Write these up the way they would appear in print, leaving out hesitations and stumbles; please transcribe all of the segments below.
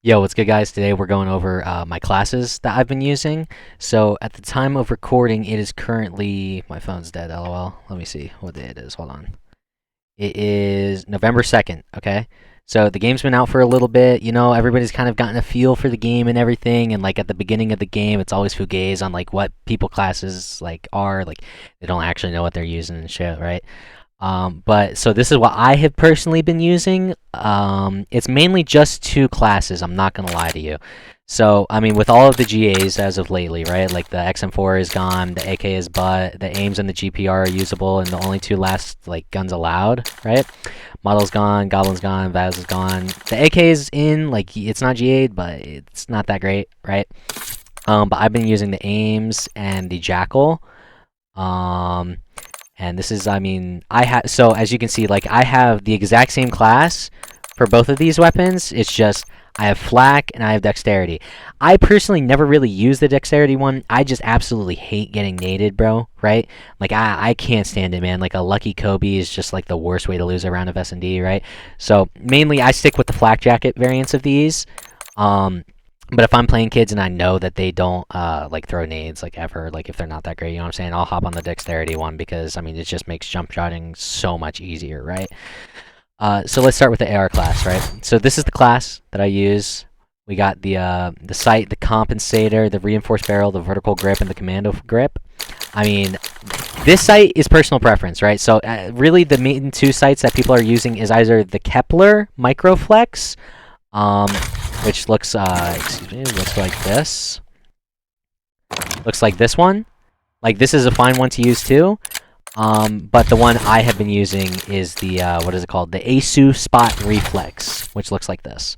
Yo, what's good, guys? Today we're going over my classes that I've been using. So at the time of recording, it is currently my phone's dead. LOL. Let me see what day it is. Hold on. It is November 2nd. Okay. So the game's been out for a little bit. Everybody's kind of gotten a feel for the game and everything. And like at the beginning of the game, it's always fugazi on like what people classes like are. Like they don't actually know what they're using and shit, right? But so this is what I have personally been using. It's mainly just two classes. I'm not gonna lie to you. So I mean, with all of the GAs as of lately, right? Like the XM4 is gone, the AK is butt, the AIMs and the GPR are usable, and the only two last like guns allowed, right? Model's gone, Goblin's gone, Vaz is gone. The AK is in, like it's not GA'd, but it's not that great, right? But I've been using the AIMs and the Jackal. Um, and this is, I mean, so as you can see, like I have the exact same class for both of these weapons. It's just I have flak and I have dexterity. I personally never really use the dexterity one. I just absolutely hate getting naded, bro, right? Like I can't stand it, man. Like a lucky Kobe is just like the worst way to lose a round of S&D, right? So mainly I stick with the flak jacket variants of these. But if I'm playing kids and I know that they don't like throw nades like ever, like if they're not that great, you know what I'm saying? I'll hop on the dexterity one because I mean it just makes jump shotting so much easier, right? So let's start with the AR class, right? So this is the class that I use. We got the sight, the compensator, the reinforced barrel, the vertical grip, and the commando grip. I mean, this sight is personal preference, right? So really the main two sights that people are using is either the Kepler Microflex, which looks looks like this. Looks like this one. Like this is a fine one to use too. But the one I have been using is the what is it called? The ASU Spot Reflex, which looks like this.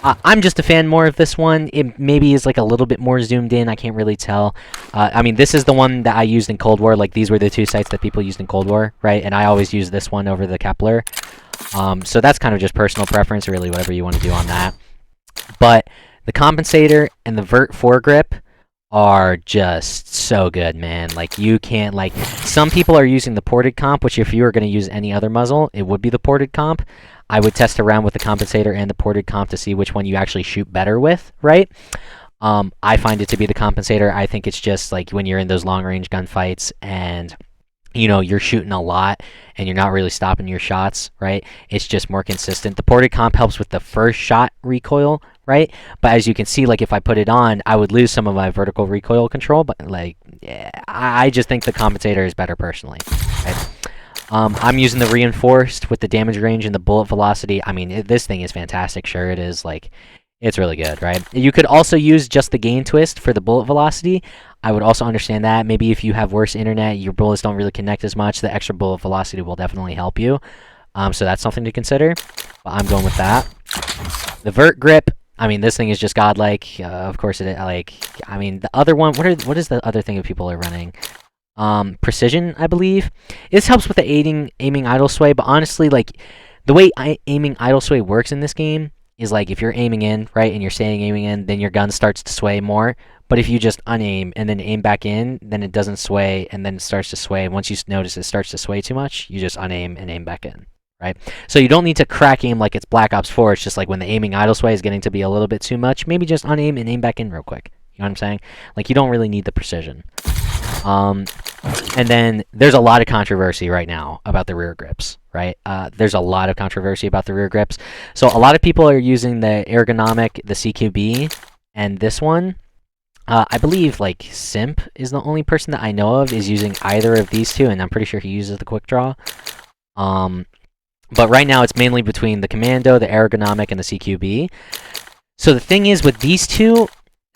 I'm just a fan more of this one. It maybe is like a little bit more zoomed in. I can't really tell. I mean, this is the one that I used in Cold War. Like these were the two sights that people used in Cold War, right? And I always use this one over the Kepler. So that's kind of just personal preference, really, whatever you want to do on that. But the compensator and the vert foregrip are just so good, man. Like you can't like some people are using the ported comp, which if you were going to use any other muzzle, it would be the ported comp. I would test around with the compensator and the ported comp to see which one you actually shoot better with, right? I find it to be the compensator. I think it's just like when you're in those long range gunfights and you're shooting a lot and you're not really stopping your shots, right? It's just more consistent. The ported comp helps with the first shot recoil, right? But as you can see, like if I put it on, I would lose some of my vertical recoil control, but like, yeah, I just think the compensator is better personally, right? I'm using the reinforced with the damage range and the bullet velocity. I mean, this thing is fantastic. Sure, it is like, it's really good, right? You could also use just the gain twist for the bullet velocity. I would also understand that. Maybe if you have worse internet, your bullets don't really connect as much, the extra bullet velocity will definitely help you. So that's something to consider. But I'm going with that. The vert grip, I mean, this thing is just godlike. Of course, I mean, the other one, what is the other thing that people are running? Precision, I believe. This helps with the aiming idle sway, but honestly, like, the way aiming idle sway works in this game is like if you're aiming in, right, and you're staying aiming in, then your gun starts to sway more. But if you just unaim and then aim back in, then it doesn't sway, and then it starts to sway. Once you notice it starts to sway too much, you just unaim and aim back in, right? So you don't need to crack aim like it's Black Ops 4. It's just like when the aiming idle sway is getting to be a little bit too much, maybe just unaim and aim back in real quick. You know what I'm saying? Like you don't really need the precision. And then there's a lot of controversy right now about the rear grips, right? There's a lot of controversy about the rear grips. So a lot of people are using the ergonomic, the CQB, and this one. I believe like Simp is the only person that I know of is using either of these two, and I'm pretty sure he uses the quick draw. But right now it's mainly between the commando, the ergonomic, and the CQB. So the thing is with these two,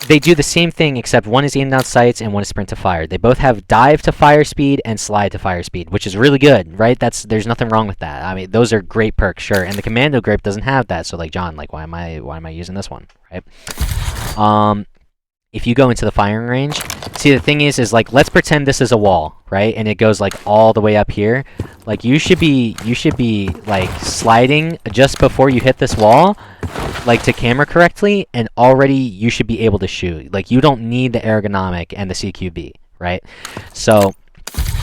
they do the same thing except one is aim down sights and one is sprint to fire. They both have dive to fire speed and slide to fire speed, which is really good, right? There's nothing wrong with that. I mean, those are great perks, sure. And the commando grip doesn't have that. So like John, like why am I using this one, right? If you go into the firing range, see the thing is like let's pretend this is a wall, right? And it goes like all the way up here. Like you should be like sliding just before you hit this wall, like to camera correctly, and already you should be able to shoot. Like you don't need the ergonomic and the CQB, right? So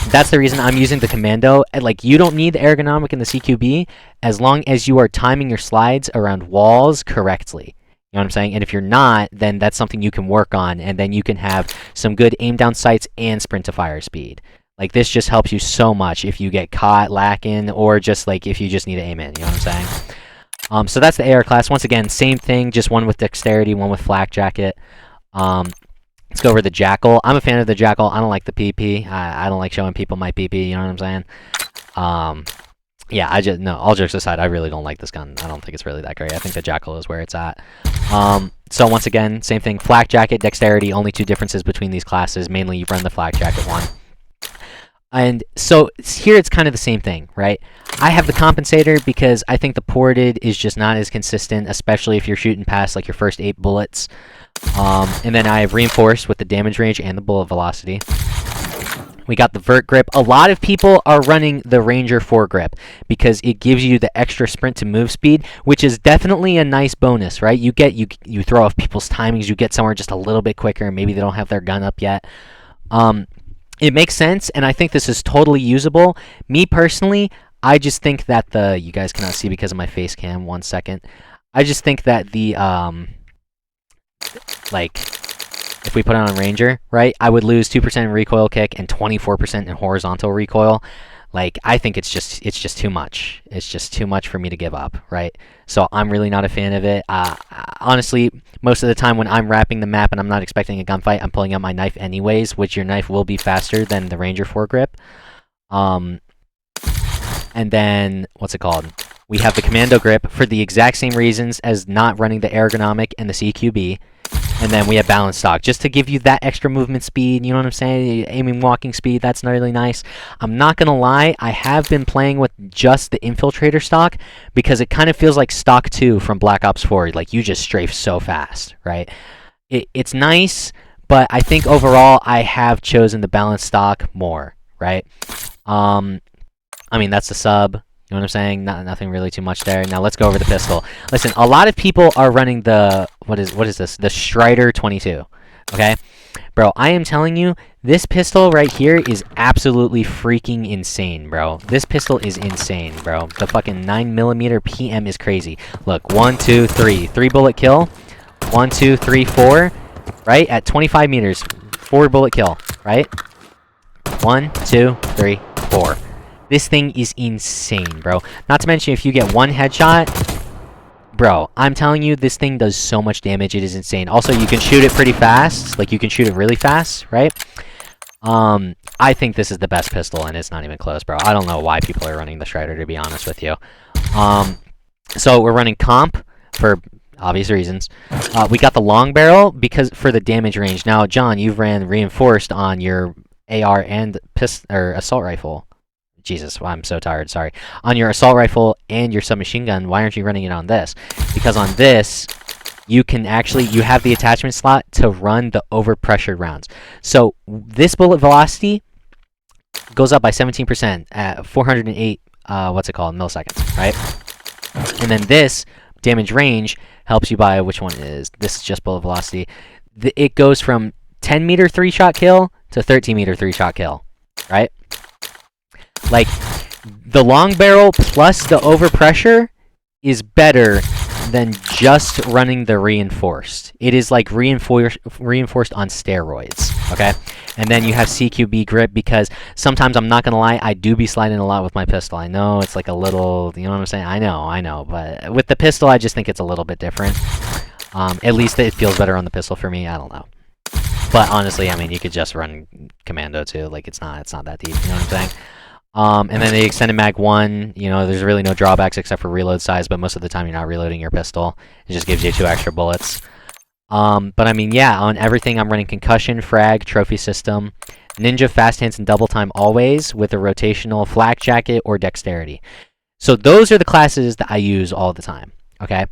that's the reason I'm using the commando. And like you don't need the ergonomic and the CQB as long as you are timing your slides around walls correctly. You know what I'm saying? And if you're not, then that's something you can work on, and then you can have some good aim down sights and sprint to fire speed. Like, this just helps you so much if you get caught lacking, or just like if you just need to aim in. You know what I'm saying? So that's the AR class. Once again, same thing, just one with dexterity, one with flak jacket. Let's go over the jackal. I'm a fan of the jackal. I don't like the PP. I don't like showing people my PP. You know what I'm saying? Yeah, no, all jokes aside, I really don't like this gun. I don't think it's really that great. I think the jackal is where it's at. So once again, same thing. Flak jacket, dexterity, only two differences between these classes. Mainly, you run the flak jacket one. And so here it's kind of the same thing, right? I have the compensator because I think the ported is just not as consistent, especially if you're shooting past like your first 8 bullets. And then I have reinforced with the damage range and the bullet velocity. We got the vert grip. A lot of people are running the Ranger foregrip because it gives you the extra sprint to move speed, which is definitely a nice bonus, right? You throw off people's timings, you get somewhere just a little bit quicker, and maybe they don't have their gun up yet. It makes sense, and I think this is totally usable. Me personally, I just think that you guys cannot see because of my face cam. 1 second. I just think that if we put it on Ranger, right, I would lose 2% in recoil kick and 24% in horizontal recoil. Like, I think it's just too much. It's just too much for me to give up, right? So I'm really not a fan of it. Honestly, most of the time when I'm wrapping the map and I'm not expecting a gunfight, I'm pulling out my knife anyways, which your knife will be faster than the Ranger foregrip. And then, what's it called? We have the Commando grip for the exact same reasons as not running the ergonomic and the CQB. And then we have balance stock, just to give you that extra movement speed, you know what I'm saying? Aiming, walking speed, that's really nice. I'm not going to lie, I have been playing with just the Infiltrator stock, because it kind of feels like stock 2 from Black Ops 4. Like, you just strafe so fast, right? It's nice, but I think overall I have chosen the balance stock more, right? I mean, that's the sub. You know what I'm saying? Nothing really too much there. Now let's go over the pistol. Listen, a lot of people are running the what is this? The Strider 22. Okay, bro, I am telling you, this pistol right here is absolutely freaking insane, bro. This pistol is insane, bro. The fucking 9mm PM is crazy. Look, 1, 2, 3, 3-bullet kill. 1, 2, 3, 4. Right at 25 meters, 4-bullet kill. Right. 1, 2, 3, 4. This thing is insane, bro. Not to mention, if you get one headshot, bro, I'm telling you, this thing does so much damage. It is insane. Also, you can shoot it pretty fast. Like, you can shoot it really fast, right? I think this is the best pistol, and it's not even close, bro. I don't know why people are running the Strider, to be honest with you. So we're running comp for obvious reasons. We got the long barrel because for the damage range. Now, John, you've ran reinforced on your AR and assault rifle. Jesus, well, I'm so tired, sorry. On your assault rifle and your submachine gun, why aren't you running it on this? Because on this, you have the attachment slot to run the overpressured rounds. So this bullet velocity goes up by 17% at 408, milliseconds, right? And then this damage range helps you by, which one is, this is just bullet velocity. It goes from 10-meter 3-shot kill to 13-meter 3-shot kill, right? Like, the long barrel plus the overpressure is better than just running the reinforced. It is like reinforced on steroids, okay? And then you have CQB grip, because sometimes, I'm not gonna lie, I do be sliding a lot with my pistol. I know it's like a little, you know what I'm saying? I know, but with the pistol, I just think it's a little bit different. At least it feels better on the pistol for me. I don't know. But honestly, I mean, you could just run Commando too. Like, it's not that deep, you know what I'm saying? And then the extended mag 1, you know, there's really no drawbacks except for reload size, but most of the time you're not reloading your pistol. It just gives you 2 extra bullets. But I mean, yeah, on everything I'm running concussion, frag, trophy system, ninja, fast hands, and double time always with a rotational flak jacket or dexterity. So those are the classes that I use all the time, okay?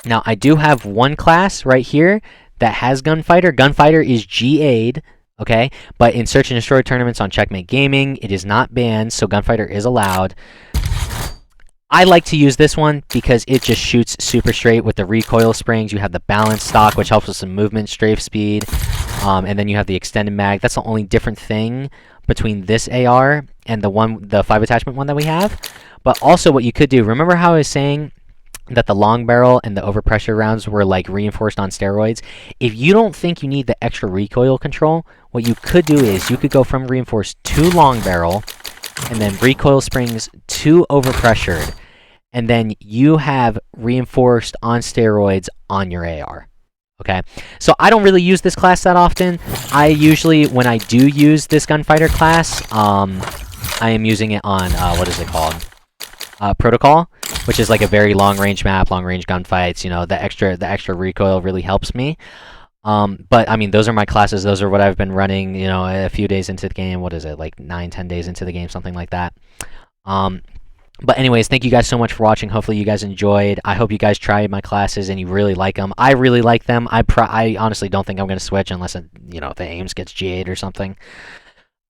Now, I do have one class right here that has gunfighter. Gunfighter is GA'd. Okay, but in Search and Destroy tournaments on Checkmate Gaming, it is not banned, so Gunfighter is allowed. I like to use this one because it just shoots super straight with the recoil springs. You have the balance stock, which helps with some movement, strafe speed, and then you have the extended mag. That's the only different thing between this AR and the 5 attachment one that we have. But also what you could do, remember how I was saying that the long barrel and the overpressure rounds were like reinforced on steroids. If you don't think you need the extra recoil control, what you could do is you could go from reinforced to long barrel, and then recoil springs to overpressured, and then you have reinforced on steroids on your AR. Okay, so I don't really use this class that often. I usually, when I do use this gunfighter class, I am using it on what is it called? Protocol, which is like a very long range map, long range gunfights. You know, the extra recoil really helps me. But I mean, those are my classes. Those are what I've been running. You know, a few days into the game. What is it, like 9, 10 days into the game, something like that. But anyways, thank you guys so much for watching. Hopefully you guys enjoyed. I hope you guys tried my classes and you really like them. I really like them. I honestly don't think I'm gonna switch unless the Ames gets G8 or something.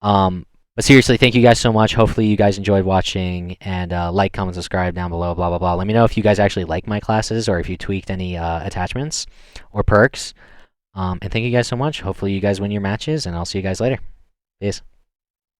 But seriously, thank you guys so much. Hopefully you guys enjoyed watching, and like, comment, subscribe down below, blah, blah, blah. Let me know if you guys actually like my classes or if you tweaked any attachments or perks. And thank you guys so much. Hopefully you guys win your matches, and I'll see you guys later. Peace.